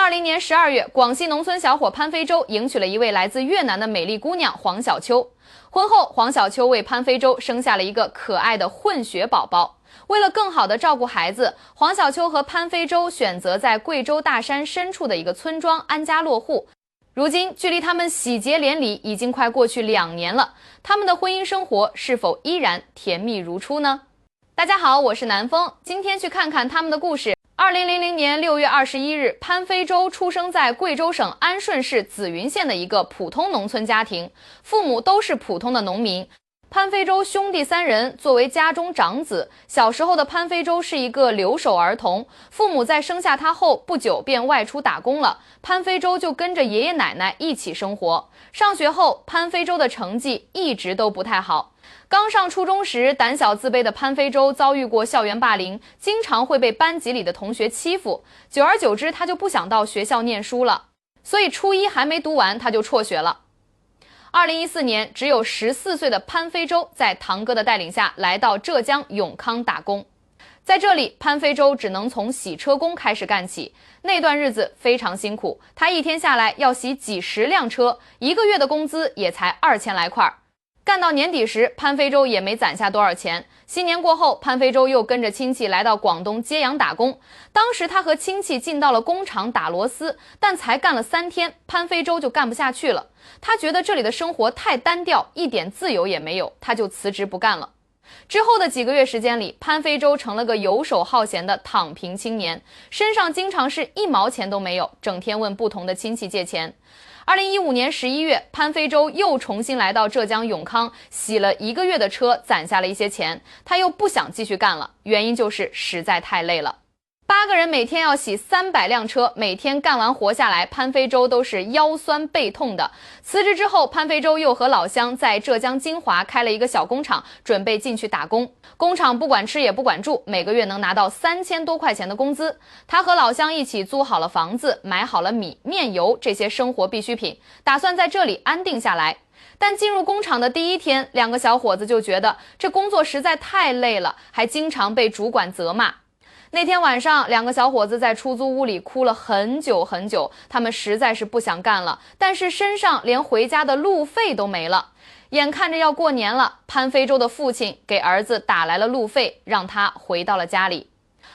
2020年12月，广西农村小伙潘飞洲迎娶了一位来自越南的美丽姑娘黄小秋。婚后，黄小秋为潘飞洲生下了一个可爱的混血宝宝。为了更好地照顾孩子，黄小秋和潘飞洲选择在贵州大山深处的一个村庄安家落户。如今，距离他们喜结连理已经快过去2年了，他们的婚姻生活是否依然甜蜜如初呢？大家好，我是南风，今天去看看他们的故事。2000年6月21日，潘飞洲出生在贵州省安顺市紫云县的一个普通农村家庭，父母都是普通的农民。潘飞洲兄弟3人，作为家中长子，小时候的潘飞洲是一个留守儿童，父母在生下他后不久便外出打工了，潘飞洲就跟着爷爷奶奶一起生活。上学后，潘飞洲的成绩一直都不太好。刚上初中时，胆小自卑的潘飞洲遭遇过校园霸凌，经常会被班级里的同学欺负，久而久之，他就不想到学校念书了，所以初一还没读完，他就辍学了。2014年，只有14岁的潘飞洲在堂哥的带领下来到浙江永康打工。在这里，潘飞洲只能从洗车工开始干起，那段日子非常辛苦，他一天下来要洗几十辆车，1个月的工资也才2000来块。干到年底时，潘飞洲也没攒下多少钱。新年过后，潘飞洲又跟着亲戚来到广东揭阳打工。当时他和亲戚进到了工厂打螺丝，但才干了3天，潘飞洲就干不下去了。他觉得这里的生活太单调，一点自由也没有，他就辞职不干了。之后的几个月时间里，潘飞洲成了个游手好闲的躺平青年，身上经常是1毛钱都没有，整天问不同的亲戚借钱。2015年11月，潘飞洲又重新来到浙江永康，洗了1个月的车，攒下了一些钱。他又不想继续干了，原因就是实在太累了。8个人每天要洗300辆车，每天干完活下来，潘飞洲都是腰酸背痛的。辞职之后，潘飞洲又和老乡在浙江金华开了一个小工厂，准备进去打工。工厂不管吃也不管住，每个月能拿到3000多块钱的工资。他和老乡一起租好了房子，买好了米、面油这些生活必需品，打算在这里安定下来。但进入工厂的第1天，2个小伙子就觉得这工作实在太累了，还经常被主管责骂。那天晚上，2个小伙子在出租屋里哭了很久很久，他们实在是不想干了，但是身上连回家的路费都没了。眼看着要过年了，潘飞洲的父亲给儿子打来了路费，让他回到了家里。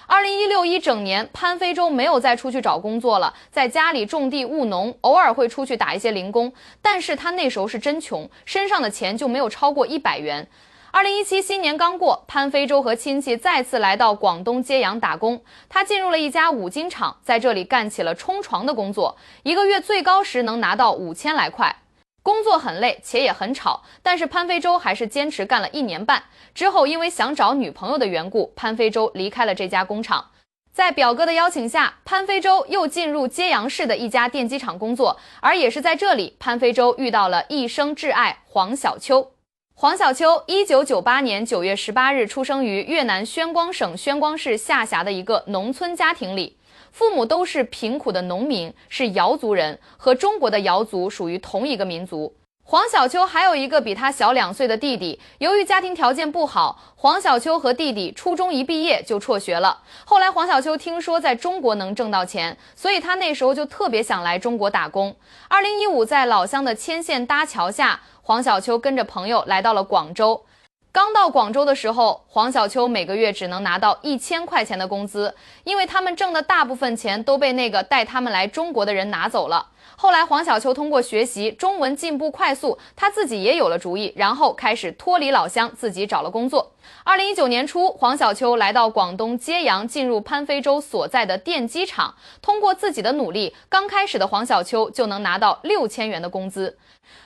2016一整年，潘飞洲没有再出去找工作了，在家里种地务农，偶尔会出去打一些零工，但是他那时候是真穷，身上的钱就没有超过100元。2017新年刚过，潘飞洲和亲戚再次来到广东揭阳打工。他进入了一家五金厂，在这里干起了冲床的工作，1个月最高时能拿到5000来块。工作很累且也很吵，但是潘飞洲还是坚持干了1年半。之后因为想找女朋友的缘故，潘飞洲离开了这家工厂。在表哥的邀请下，潘飞洲又进入揭阳市的一家电机厂工作，而也是在这里，潘飞洲遇到了一生挚爱黄小秋。黄小秋1998年9月18日出生于越南宣光省宣光市下辖的一个农村家庭里，父母都是贫苦的农民，是瑶族人，和中国的瑶族属于同一个民族。黄小秋还有一个比他小2岁的弟弟，由于家庭条件不好，黄小秋和弟弟初中一毕业就辍学了。后来黄小秋听说在中国能挣到钱，所以他那时候就特别想来中国打工。2015在老乡的牵线搭桥下，黄小秋跟着朋友来到了广州。刚到广州的时候，黄小秋每个月只能拿到1000块钱的工资，因为他们挣的大部分钱都被那个带他们来中国的人拿走了。后来黄小秋通过学习中文进步快速，他自己也有了主意，然后开始脱离老乡，自己找了工作。2019年初，黄小秋来到广东揭阳，进入潘飞洲所在的电机厂。通过自己的努力，刚开始的黄小秋就能拿到6000元的工资。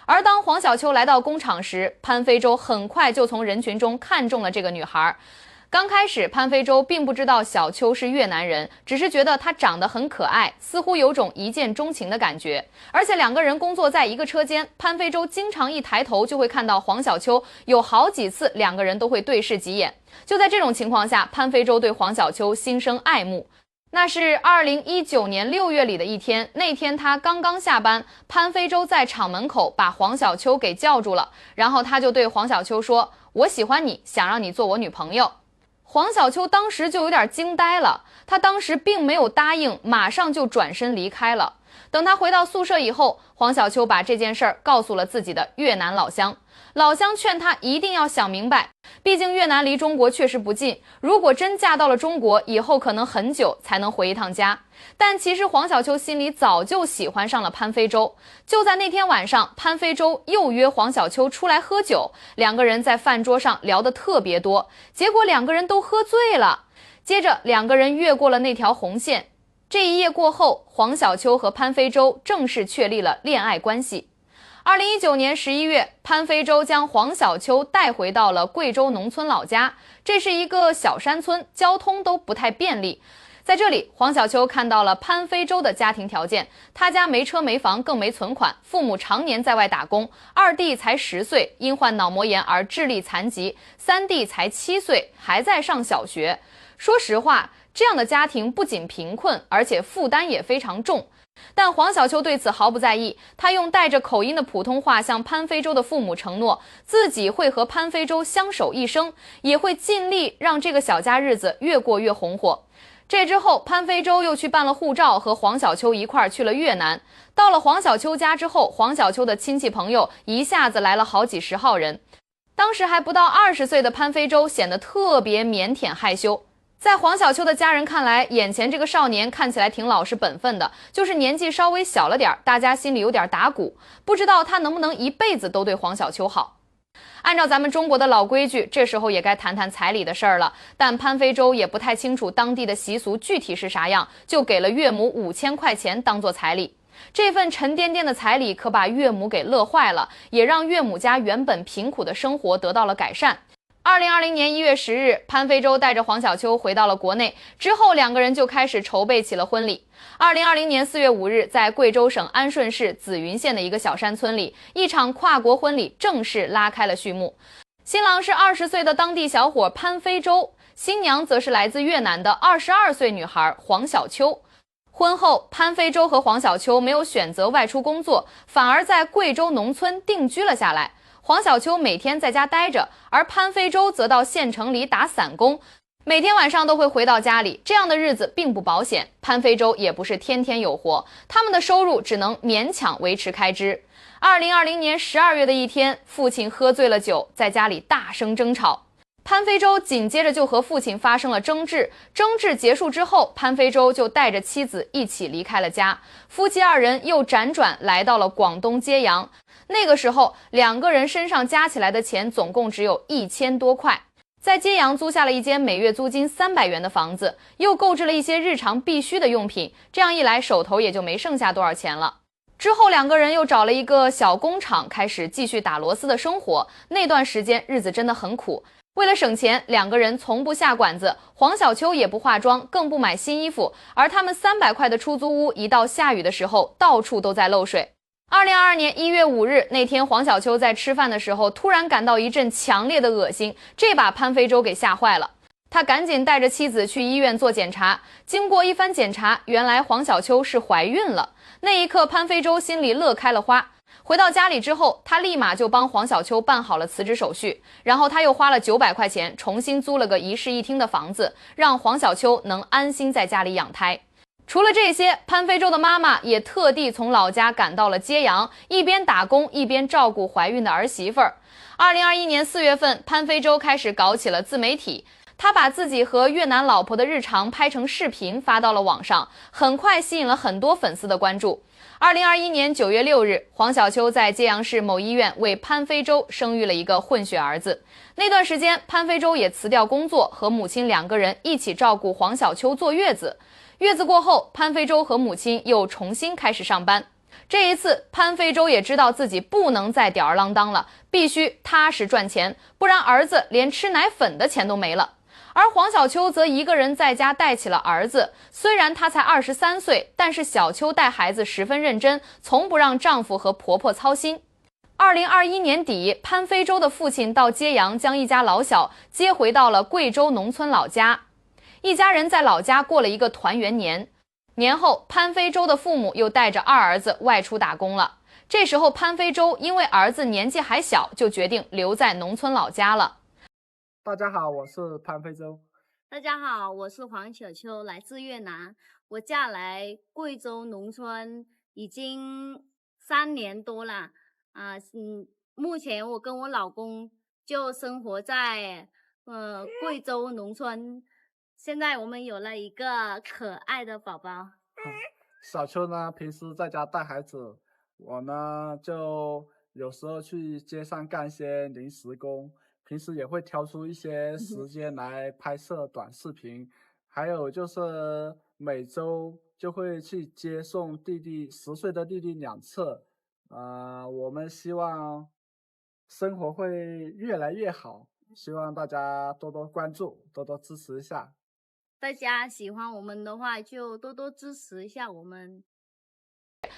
而当黄小秋来到工厂时，潘飞洲很快就从人群中看中了这个女孩。刚开始，潘飞洲并不知道小秋是越南人，只是觉得她长得很可爱，似乎有种一见钟情的感觉。而且2个人工作在一个车间，潘飞洲经常一抬头就会看到黄小秋，有好几次2个人都会对视几眼。就在这种情况下，潘飞洲对黄小秋心生爱慕。那是2019年6月里的一天，那天他刚刚下班，潘飞洲在厂门口把黄小秋给叫住了，然后他就对黄小秋说：“我喜欢你，想让你做我女朋友。”黄小秋当时就有点惊呆了，他当时并没有答应，马上就转身离开了。等他回到宿舍以后，黄小秋把这件事儿告诉了自己的越南老乡。老乡劝他一定要想明白，毕竟越南离中国确实不近，如果真嫁到了中国，以后可能很久才能回一趟家。但其实黄小秋心里早就喜欢上了潘飞洲。就在那天晚上，潘飞洲又约黄小秋出来喝酒，两个人在饭桌上聊得特别多，结果两个人都喝醉了。接着两个人越过了那条红线。这一夜过后，黄小秋和潘飞洲正式确立了恋爱关系。2019年11月，潘飞洲将黄小秋带回到了贵州农村老家，这是一个小山村，交通都不太便利。在这里，黄小秋看到了潘飞洲的家庭条件，他家没车没房，更没存款，父母常年在外打工，二弟才10岁，因患脑膜炎而智力残疾，三弟才7岁，还在上小学。说实话，这样的家庭不仅贫困，而且负担也非常重。但黄小秋对此毫不在意，他用带着口音的普通话向潘飞洲的父母承诺，自己会和潘飞洲相守一生，也会尽力让这个小家日子越过越红火。这之后，潘飞洲又去办了护照，和黄小秋一块儿去了越南。到了黄小秋家之后，黄小秋的亲戚朋友一下子来了好几十号人。当时还不到20岁的潘飞洲显得特别腼腆害羞。在黄小秋的家人看来，眼前这个少年看起来挺老实本分的，就是年纪稍微小了点，大家心里有点打鼓，不知道他能不能一辈子都对黄小秋好。按照咱们中国的老规矩，这时候也该谈谈彩礼的事儿了。但潘飞洲也不太清楚当地的习俗具体是啥样，就给了岳母5000块钱当做彩礼。这份沉甸甸的彩礼可把岳母给乐坏了，也让岳母家原本贫苦的生活得到了改善。2020年1月10日，潘飞洲带着黄小秋回到了国内，之后两个人就开始筹备起了婚礼。2020年4月5日，在贵州省安顺市紫云县的一个小山村里，一场跨国婚礼正式拉开了序幕。新郎是20岁的当地小伙潘飞洲，新娘则是来自越南的22岁女孩黄小秋。婚后，潘飞洲和黄小秋没有选择外出工作，反而在贵州农村定居了下来。黄小秋每天在家待着，而潘飞洲则到县城里打散工，每天晚上都会回到家里。这样的日子并不保险，潘飞洲也不是天天有活，他们的收入只能勉强维持开支。2020年12月的一天，父亲喝醉了酒，在家里大声争吵。潘飞洲紧接着就和父亲发生了争执，争执结束之后，潘飞洲就带着妻子一起离开了家，夫妻二人又辗转来到了广东揭阳。那个时候，两个人身上加起来的钱总共只有1000多块，在揭阳租下了一间每月租金300元的房子，又购置了一些日常必需的用品，这样一来手头也就没剩下多少钱了。之后两个人又找了一个小工厂，开始继续打螺丝的生活。那段时间日子真的很苦，为了省钱，两个人从不下馆子，黄小秋也不化妆，更不买新衣服，而他们300块的出租屋一到下雨的时候，到处都在漏水。2022年1月5日那天，黄小秋在吃饭的时候突然感到一阵强烈的恶心，这把潘飞洲给吓坏了。他赶紧带着妻子去医院做检查，经过一番检查，原来黄小秋是怀孕了。那一刻，潘飞洲心里乐开了花。回到家里之后，他立马就帮黄小秋办好了辞职手续，然后他又花了900块钱重新租了个1室1厅的房子，让黄小秋能安心在家里养胎。除了这些，潘飞洲的妈妈也特地从老家赶到了揭阳，一边打工一边照顾怀孕的儿媳妇儿。2021年4月份，潘飞洲开始搞起了自媒体，他把自己和越南老婆的日常拍成视频发到了网上，很快吸引了很多粉丝的关注。2021年9月6日，黄小秋在揭阳市某医院为潘飞洲生育了一个混血儿子。那段时间，潘飞洲也辞掉工作，和母亲2个人一起照顾黄小秋坐月子。月子过后，潘飞洲和母亲又重新开始上班。这一次，潘飞洲也知道自己不能再吊儿郎当了，必须踏实赚钱，不然儿子连吃奶粉的钱都没了。而黄小秋则一个人在家带起了儿子，虽然她才23岁，但是小秋带孩子十分认真，从不让丈夫和婆婆操心。2021年底，潘飞洲的父亲到揭阳将一家老小接回到了贵州农村老家。一家人在老家过了一个团圆年。年后，潘飞洲的父母又带着2儿子外出打工了。这时候，潘飞洲因为儿子年纪还小，就决定留在农村老家了。大家好，我是潘飞洲。大家好，我是黄小秋，来自越南。我嫁来贵州农村已经3年多了，目前我跟我老公就生活在贵州农村。现在我们有了一个可爱的宝宝。小秋呢，平时在家带孩子，我呢就有时候去街上干一些临时工，平时也会挑出一些时间来拍摄短视频，还有就是每周就会去接送10岁的弟弟2次，我们希望生活会越来越好，希望大家多多关注，多多支持一下。大家喜欢我们的话，就多多支持一下我们。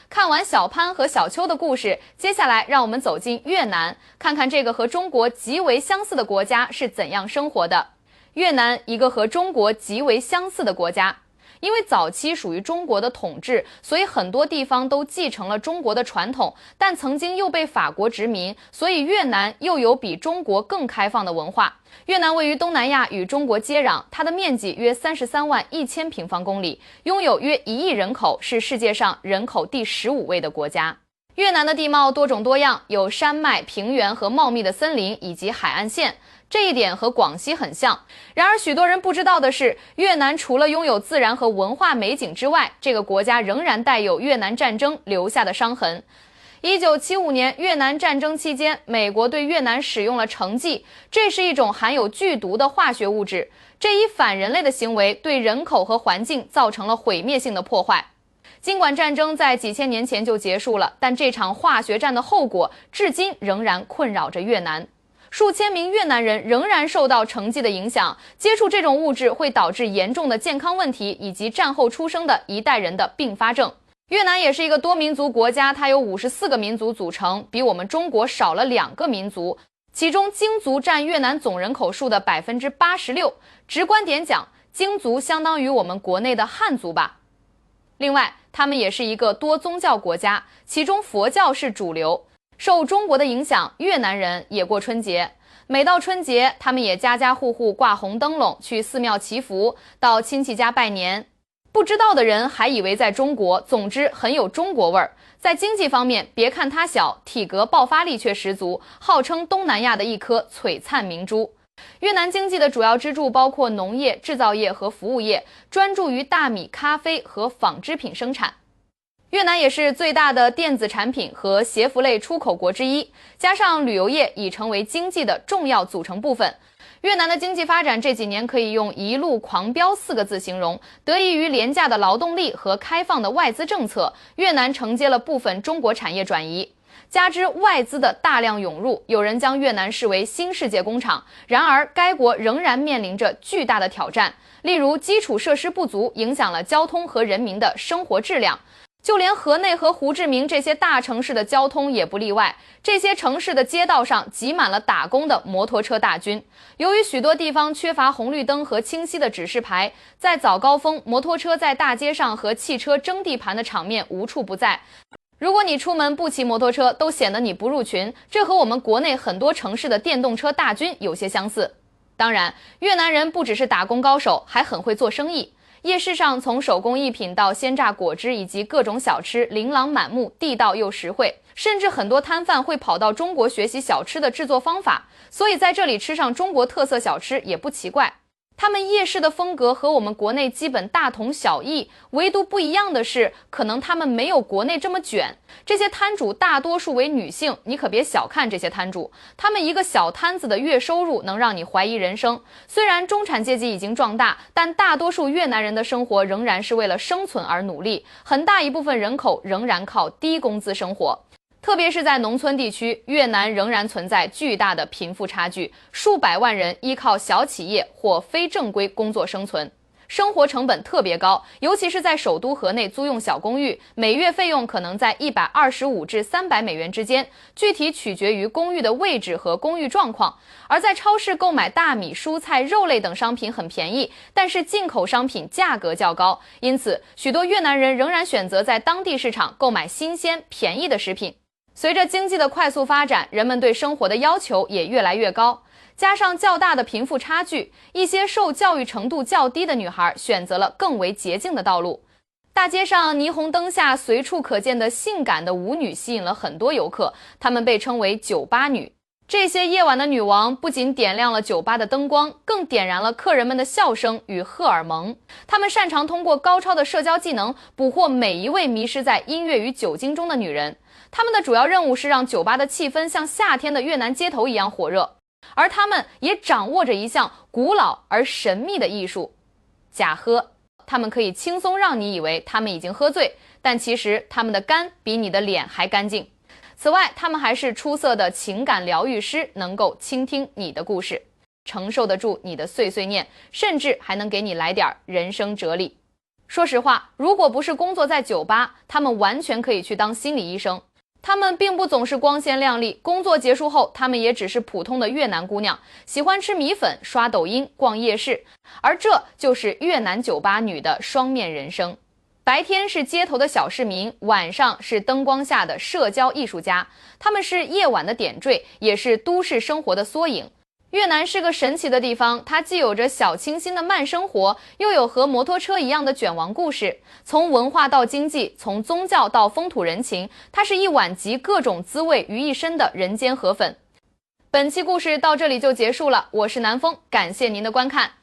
看完小潘和小秋的故事，接下来让我们走进越南，看看这个和中国极为相似的国家是怎样生活的。越南，一个和中国极为相似的国家。因为早期属于中国的统治，所以很多地方都继承了中国的传统，但曾经又被法国殖民，所以越南又有比中国更开放的文化。越南位于东南亚，与中国接壤，它的面积约33.1万平方公里，拥有约1亿人口，是世界上人口第15位的国家。越南的地貌多种多样，有山脉、平原和茂密的森林，以及海岸线。这一点和广西很像。然而，许多人不知道的是，越南除了拥有自然和文化美景之外，这个国家仍然带有越南战争留下的伤痕。1975年越南战争期间，美国对越南使用了橙剂，这是一种含有剧毒的化学物质。这一反人类的行为对人口和环境造成了毁灭性的破坏。尽管战争在几千年前就结束了，但这场化学战的后果至今仍然困扰着越南。数千名越南人仍然受到橙剂的影响，接触这种物质会导致严重的健康问题，以及战后出生的一代人的并发症。越南也是一个多民族国家，它由54个民族组成，比我们中国少了2个民族，其中京族占越南总人口数的86%。直观点讲，京族相当于我们国内的汉族吧。另外，他们也是一个多宗教国家，其中佛教是主流。受中国的影响，越南人也过春节。每到春节，他们也家家户户挂红灯笼，去寺庙祈福，到亲戚家拜年。不知道的人还以为在中国，总之很有中国味儿。在经济方面，别看它小，体格爆发力却十足，号称东南亚的一颗璀璨明珠。越南经济的主要支柱包括农业、制造业和服务业，专注于大米、咖啡和纺织品生产。越南也是最大的电子产品和鞋服类出口国之一，加上旅游业已成为经济的重要组成部分。越南的经济发展这几年可以用一路狂飙4个字形容，得益于廉价的劳动力和开放的外资政策，越南承接了部分中国产业转移。加之外资的大量涌入，有人将越南视为新世界工厂。然而，该国仍然面临着巨大的挑战，例如基础设施不足，影响了交通和人民的生活质量。就连河内和胡志明这些大城市的交通也不例外，这些城市的街道上挤满了打工的摩托车大军。由于许多地方缺乏红绿灯和清晰的指示牌，在早高峰，摩托车在大街上和汽车争地盘的场面无处不在。如果你出门不骑摩托车，都显得你不入群，这和我们国内很多城市的电动车大军有些相似。当然，越南人不只是打工高手，还很会做生意。夜市上，从手工艺品到鲜榨果汁以及各种小吃，琳琅满目，地道又实惠。甚至很多摊贩会跑到中国学习小吃的制作方法，所以在这里吃上中国特色小吃也不奇怪。他们夜市的风格和我们国内基本大同小异，唯独不一样的是，可能他们没有国内这么卷。这些摊主大多数为女性，你可别小看这些摊主，他们一个小摊子的月收入能让你怀疑人生。虽然中产阶级已经壮大，但大多数越南人的生活仍然是为了生存而努力，很大一部分人口仍然靠低工资生活。特别是在农村地区，越南仍然存在巨大的贫富差距，数百万人依靠小企业或非正规工作生存，生活成本特别高，尤其是在首都河内租用小公寓，每月费用可能在125至300美元之间，具体取决于公寓的位置和公寓状况。而在超市购买大米、蔬菜、肉类等商品很便宜，但是进口商品价格较高，因此许多越南人仍然选择在当地市场购买新鲜、便宜的食品。随着经济的快速发展，人们对生活的要求也越来越高，加上较大的贫富差距，一些受教育程度较低的女孩选择了更为捷径的道路。大街上霓虹灯下随处可见的性感的舞女吸引了很多游客，她们被称为酒吧女。这些夜晚的女王不仅点亮了酒吧的灯光，更点燃了客人们的笑声与荷尔蒙。她们擅长通过高超的社交技能捕获每一位迷失在音乐与酒精中的女人。她们的主要任务是让酒吧的气氛像夏天的越南街头一样火热，而她们也掌握着一项古老而神秘的艺术——假喝。他们可以轻松让你以为他们已经喝醉，但其实他们的肝比你的脸还干净。此外，他们还是出色的情感疗愈师，能够倾听你的故事，承受得住你的碎碎念，甚至还能给你来点人生哲理。说实话，如果不是工作在酒吧，他们完全可以去当心理医生。他们并不总是光鲜亮丽，工作结束后，他们也只是普通的越南姑娘，喜欢吃米粉、刷抖音、逛夜市，而这就是越南酒吧女的双面人生。白天是街头的小市民，晚上是灯光下的社交艺术家，他们是夜晚的点缀，也是都市生活的缩影。越南是个神奇的地方，它既有着小清新的慢生活，又有和摩托车一样的卷王故事。从文化到经济，从宗教到风土人情，它是一碗集各种滋味于一身的人间河粉。本期故事到这里就结束了，我是南风，感谢您的观看。